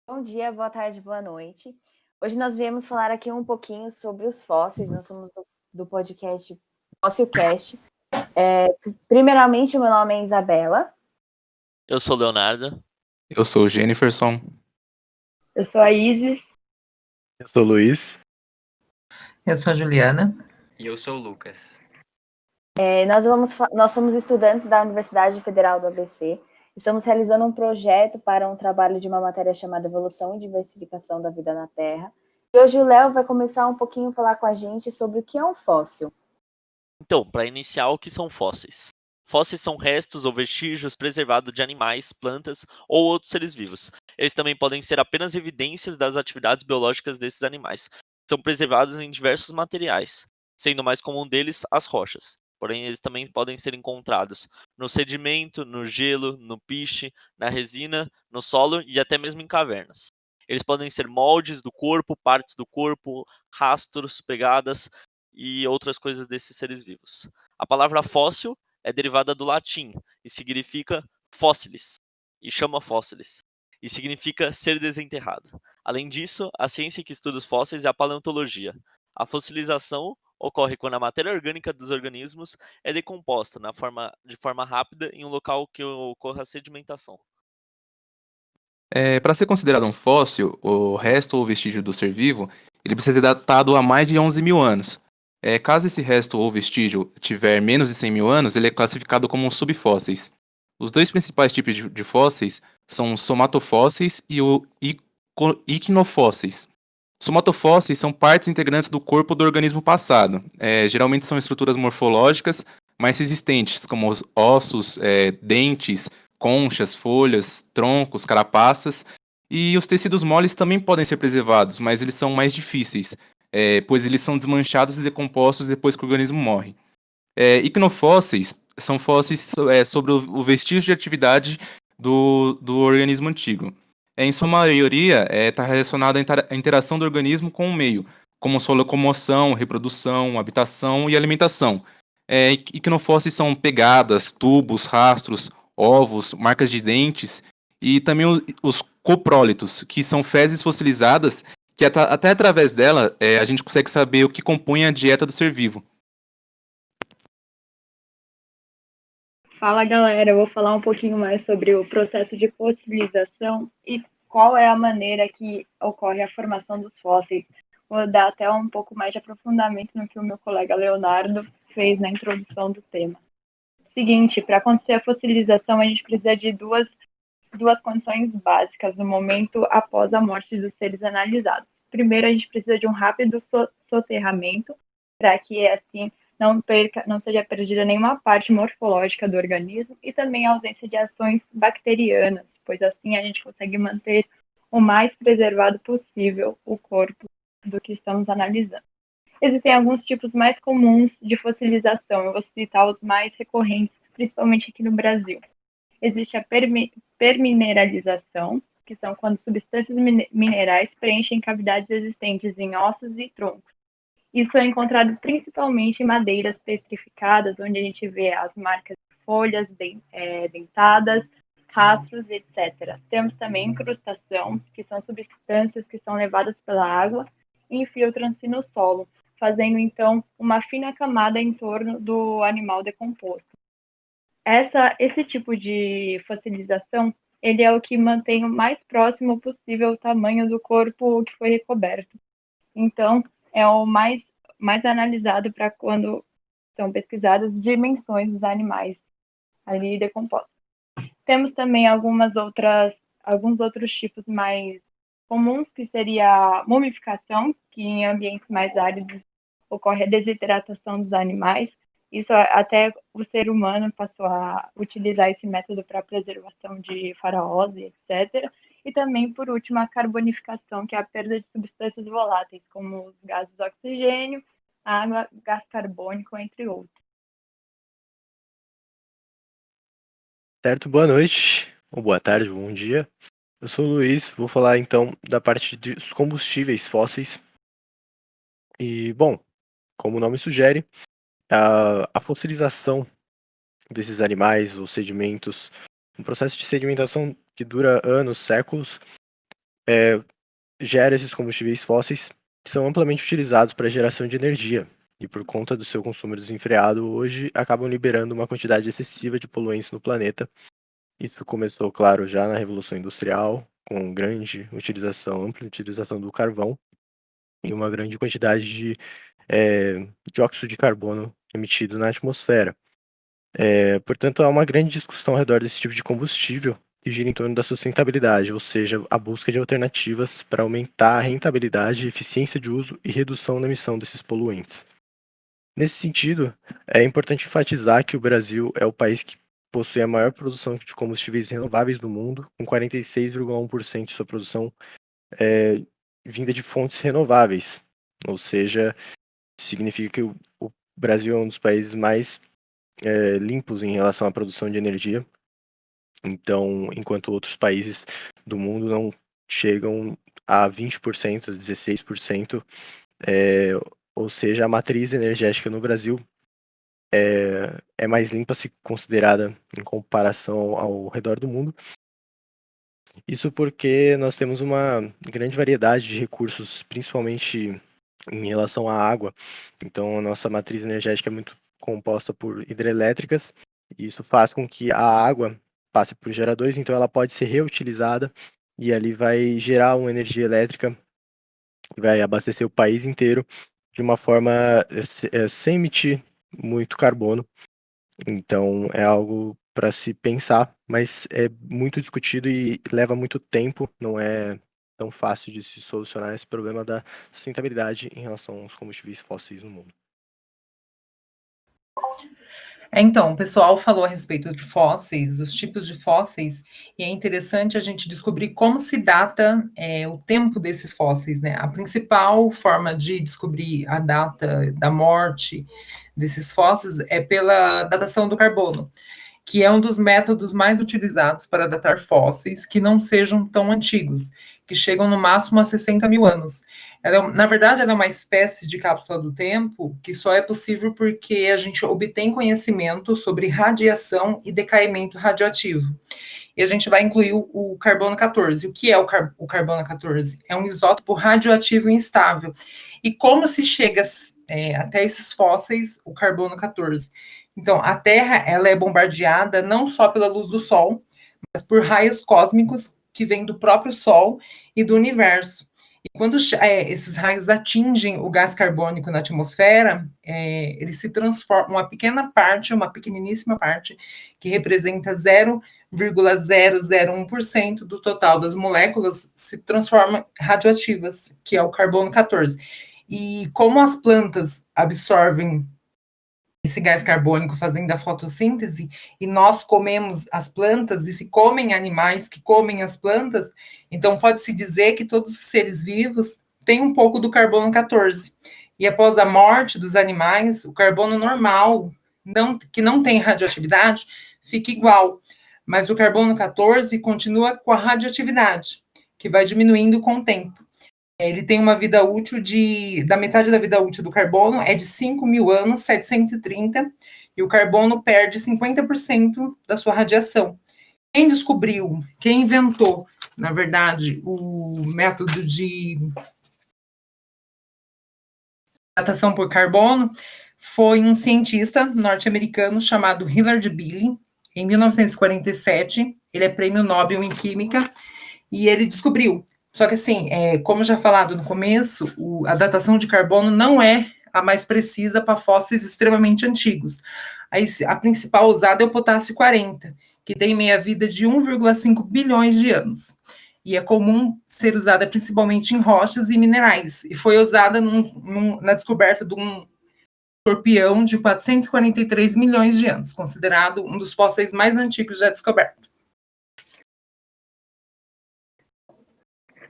Bom dia, boa tarde, boa noite. Hoje nós viemos falar aqui um pouquinho sobre os fósseis. Nós somos do podcast Fossilcast. Primeiramente, o meu nome é Isabela. Eu sou o Leonardo. Eu sou o Jenniferson. Eu sou a Isis. Eu sou o Luiz. Eu sou a Juliana. E eu sou o Lucas. Nós somos estudantes da Universidade Federal do ABC. Estamos realizando um projeto para um trabalho de uma matéria chamada Evolução e Diversificação da Vida na Terra. E hoje o Léo vai começar um pouquinho a falar com a gente sobre o que é um fóssil. Então, para iniciar, o que são fósseis? Fósseis são restos ou vestígios preservados de animais, plantas ou outros seres vivos. Eles também podem ser apenas evidências das atividades biológicas desses animais. São preservados em diversos materiais, sendo o mais comum deles as rochas. Porém, eles também podem ser encontrados no sedimento, no gelo, no piche, na resina, no solo e até mesmo em cavernas. Eles podem ser moldes do corpo, partes do corpo, rastros, pegadas e outras coisas desses seres vivos. A palavra fóssil é derivada do latim e significa fósseis, e chama fósseis, e significa ser desenterrado. Além disso, a ciência que estuda os fósseis é a paleontologia. A fossilização ocorre quando a matéria orgânica dos organismos é decomposta de forma rápida em um local que ocorra sedimentação. Para ser considerado um fóssil, o resto ou vestígio do ser vivo, ele precisa ser datado há mais de 11 mil anos. Caso esse resto ou vestígio tiver menos de 100 mil anos, ele é classificado como subfósseis. Os dois principais tipos de fósseis são os somatofósseis e os iquinofósseis. Somatofósseis são partes integrantes do corpo do organismo passado. Geralmente são estruturas morfológicas mais resistentes, como os ossos, dentes, conchas, folhas, troncos, carapaças. E os tecidos moles também podem ser preservados, mas eles são mais difíceis, pois eles são desmanchados e decompostos depois que o organismo morre. Iquinofósseis são fósseis sobre o vestígio de atividade do organismo antigo. Em sua maioria, está relacionado à interação do organismo com o meio, como sua locomoção, reprodução, habitação e alimentação. Iquinofósseis são pegadas, tubos, rastros, ovos, marcas de dentes e também os coprólitos, que são fezes fossilizadas, que até através dela a gente consegue saber o que compõe a dieta do ser vivo. Fala, galera, eu vou falar um pouquinho mais sobre o processo de fossilização e qual é a maneira que ocorre a formação dos fósseis. Vou dar até um pouco mais de aprofundamento no que o meu colega Leonardo fez na introdução do tema. Seguinte, para acontecer a fossilização, a gente precisa de duas condições básicas no momento após a morte dos seres analisados. Primeiro, a gente precisa de um rápido soterramento, para que, assim, não seja perdida nenhuma parte morfológica do organismo e também a ausência de ações bacterianas, pois assim a gente consegue manter o mais preservado possível o corpo do que estamos analisando. Existem alguns tipos mais comuns de fossilização, eu vou citar os mais recorrentes, principalmente aqui no Brasil. Existe a permineralização, que são quando substâncias minerais preenchem cavidades existentes em ossos e troncos. Isso é encontrado principalmente em madeiras petrificadas, onde a gente vê as marcas de folhas dentadas, rastros, etc. Temos também incrustação, que são substâncias que são levadas pela água e infiltram-se no solo, fazendo então uma fina camada em torno do animal decomposto. Esse tipo de fossilização, ele é o que mantém o mais próximo possível o tamanho do corpo que foi recoberto. Então, é o mais analisado para quando são pesquisadas dimensões dos animais ali decompostos. Temos também alguns outros tipos mais comuns, que seria a mumificação, que em ambientes mais áridos ocorre a desidratação dos animais. Isso até o ser humano passou a utilizar esse método para a preservação de faraós e etc. E também, por último, a carbonificação, que é a perda de substâncias voláteis, como os gases de oxigênio, água, gás carbônico, entre outros. Certo, boa noite, ou boa tarde, ou bom dia. Eu sou o Luiz, vou falar então da parte dos combustíveis fósseis. E, bom, como o nome sugere, a fossilização desses animais, os sedimentos, um processo de sedimentação que dura anos, séculos, gera esses combustíveis fósseis que são amplamente utilizados para geração de energia e por conta do seu consumo desenfreado hoje acabam liberando uma quantidade excessiva de poluentes no planeta. Isso começou, claro, já na Revolução Industrial, com grande utilização, ampla utilização do carvão e uma grande quantidade de dióxido de carbono emitido na atmosfera. Portanto, há uma grande discussão ao redor desse tipo de combustível que gira em torno da sustentabilidade, ou seja, a busca de alternativas para aumentar a rentabilidade, eficiência de uso e redução na emissão desses poluentes. Nesse sentido, é importante enfatizar que o Brasil é o país que possui a maior produção de combustíveis renováveis do mundo, com 46,1% de sua produção vinda de fontes renováveis, ou seja, significa que o Brasil é um dos países mais limpos em relação à produção de energia. Então, enquanto outros países do mundo não chegam a 20%, 16%, ou seja, a matriz energética no Brasil é mais limpa se considerada em comparação ao redor do mundo. Isso porque nós temos uma grande variedade de recursos, principalmente em relação à água. Então, a nossa matriz energética é muito composta por hidrelétricas, e isso faz com que a água passe por geradores, então ela pode ser reutilizada e ali vai gerar uma energia elétrica que vai abastecer o país inteiro de uma forma sem emitir muito carbono. Então é algo para se pensar, mas é muito discutido e leva muito tempo, não é tão fácil de se solucionar esse problema da sustentabilidade em relação aos combustíveis fósseis no mundo. Então, o pessoal falou a respeito de fósseis, os tipos de fósseis, e é interessante a gente descobrir como se data o tempo desses fósseis, né? A principal forma de descobrir a data da morte desses fósseis é pela datação do carbono, que é um dos métodos mais utilizados para datar fósseis que não sejam tão antigos, que chegam no máximo a 60 mil anos. Na verdade, ela é uma espécie de cápsula do tempo que só é possível porque a gente obtém conhecimento sobre radiação e decaimento radioativo. E a gente vai incluir o carbono 14. O que é o carbono 14? É um isótopo radioativo instável. E como se chega até esses fósseis, o carbono 14? Então, a Terra ela é bombardeada não só pela luz do Sol, mas por raios cósmicos que vêm do próprio Sol e do universo. E quando esses raios atingem o gás carbônico na atmosfera, eles se transformam, uma pequena parte, uma pequeniníssima parte, que representa 0,001% do total das moléculas, se transforma radioativas, que é o carbono 14. E como as plantas absorvem esse gás carbônico fazendo a fotossíntese, e nós comemos as plantas, e se comem animais que comem as plantas, então pode-se dizer que todos os seres vivos têm um pouco do carbono 14. E após a morte dos animais, o carbono normal, que não tem radioatividade, fica igual. Mas o carbono 14 continua com a radioatividade, que vai diminuindo com o tempo. Ele tem uma vida útil da metade da vida útil do carbono é de 5 mil anos, 730, e o carbono perde 50% da sua radiação. Quem inventou, na verdade, o método de datação por carbono foi um cientista norte-americano chamado Hilary Billy, em 1947. Ele é prêmio Nobel em Química, e ele descobriu. Só que, assim, como já falado no começo, a datação de carbono não é a mais precisa para fósseis extremamente antigos. A principal usada é o potássio 40, que tem meia-vida de 1,5 bilhões de anos. E é comum ser usada principalmente em rochas e minerais. E foi usada na descoberta de um escorpião de 443 milhões de anos, considerado um dos fósseis mais antigos já descobertos.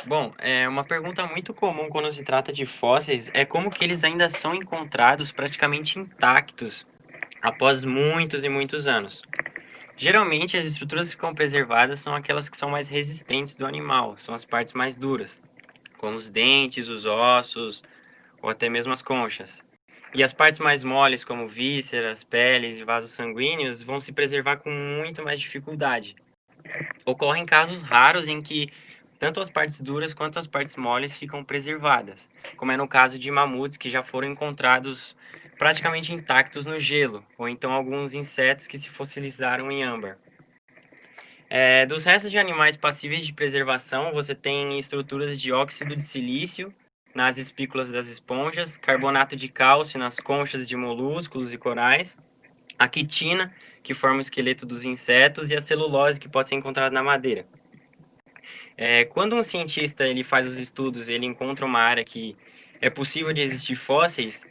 Bom, uma pergunta muito comum quando se trata de fósseis é como que eles ainda são encontrados praticamente intactos após muitos e muitos anos. Geralmente, as estruturas que ficam preservadas são aquelas que são mais resistentes do animal, são as partes mais duras, como os dentes, os ossos ou até mesmo as conchas. E as partes mais moles, como vísceras, peles e vasos sanguíneos, vão se preservar com muito mais dificuldade. Ocorrem casos raros em que tanto as partes duras quanto as partes moles ficam preservadas, como é no caso de mamutes que já foram encontrados praticamente intactos no gelo, ou então alguns insetos que se fossilizaram em âmbar. Dos restos de animais passíveis de preservação, você tem estruturas de óxido de silício nas espículas das esponjas, carbonato de cálcio nas conchas de moluscos e corais, a quitina, que forma o esqueleto dos insetos, e a celulose, que pode ser encontrada na madeira. Quando um cientista ele faz os estudos, ele encontra uma área que é possível de existir fósseis,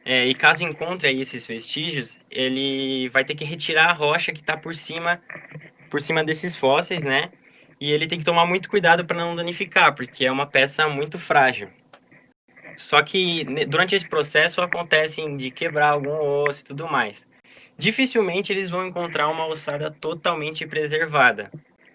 e caso encontre aí esses vestígios, ele vai ter que retirar a rocha que está por cima desses fósseis, né? E ele tem que tomar muito cuidado para não danificar, porque é uma peça muito frágil. Só que durante esse processo acontecem de quebrar algum osso e tudo mais. Dificilmente eles vão encontrar uma ossada totalmente preservada.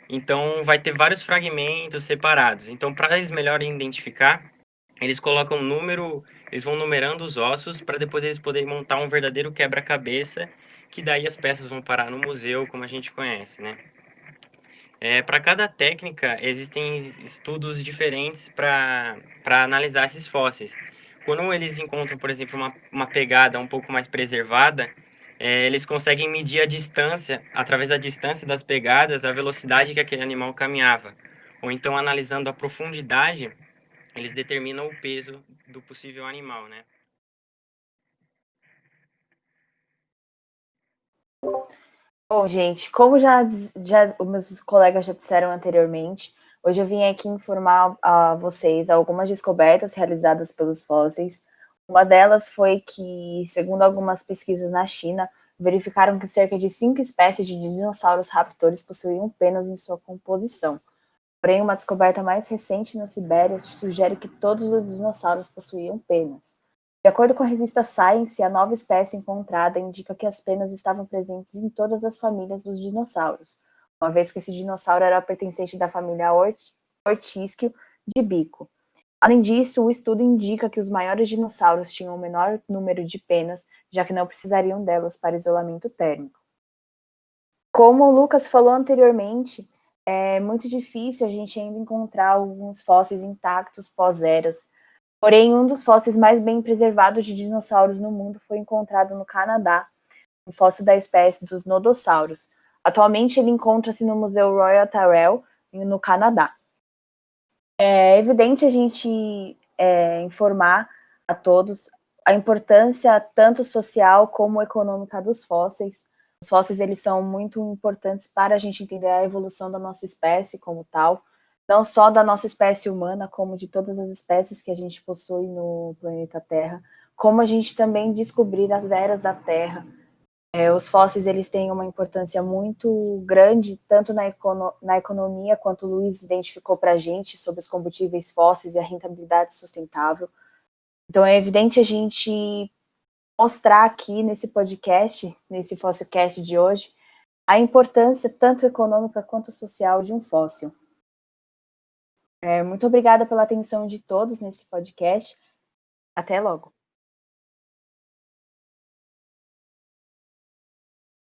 Então vai ter vários fragmentos separados. Então, para eles melhorem identificar, eles colocam número, eles vão numerando os ossos para depois eles poderem montar um verdadeiro quebra-cabeça, que daí as peças vão parar no museu, como a gente conhece, né? Para cada técnica, existem estudos diferentes para analisar esses fósseis. Quando eles encontram, por exemplo, uma pegada um pouco mais preservada, eles conseguem medir a distância, através da distância das pegadas, a velocidade que aquele animal caminhava. Ou então, analisando a profundidade, eles determinam o peso do possível animal, né? Bom, gente, como já os meus colegas já disseram anteriormente, hoje eu vim aqui informar a vocês algumas descobertas realizadas pelos fósseis. Uma delas foi que, segundo algumas pesquisas na China, verificaram que cerca de 5 espécies de dinossauros raptores possuíam penas em sua composição. Porém, uma descoberta mais recente na Sibéria sugere que todos os dinossauros possuíam penas. De acordo com a revista Science, a nova espécie encontrada indica que as penas estavam presentes em todas as famílias dos dinossauros, uma vez que esse dinossauro era pertencente da família Ortisquio de bico. Além disso, o estudo indica que os maiores dinossauros tinham o menor número de penas, já que não precisariam delas para isolamento térmico. Como o Lucas falou anteriormente, é muito difícil a gente ainda encontrar alguns fósseis intactos pós-eras. Porém, um dos fósseis mais bem preservados de dinossauros no mundo foi encontrado no Canadá, um fóssil da espécie dos nodossauros. Atualmente, ele encontra-se no Museu Royal Tyrrell, no Canadá. É evidente a gente informar a todos a importância tanto social como econômica dos fósseis. Os fósseis eles são muito importantes para a gente entender a evolução da nossa espécie como tal, não só da nossa espécie humana, como de todas as espécies que a gente possui no planeta Terra, como a gente também descobrir as eras da Terra. Os fósseis eles têm uma importância muito grande, tanto na economia, quanto o Luiz identificou para a gente, sobre os combustíveis fósseis e a rentabilidade sustentável. Então é evidente a gente mostrar aqui nesse podcast, nesse Fossilcast de hoje, a importância tanto econômica quanto social de um fóssil. Muito obrigada pela atenção de todos nesse podcast. Até logo.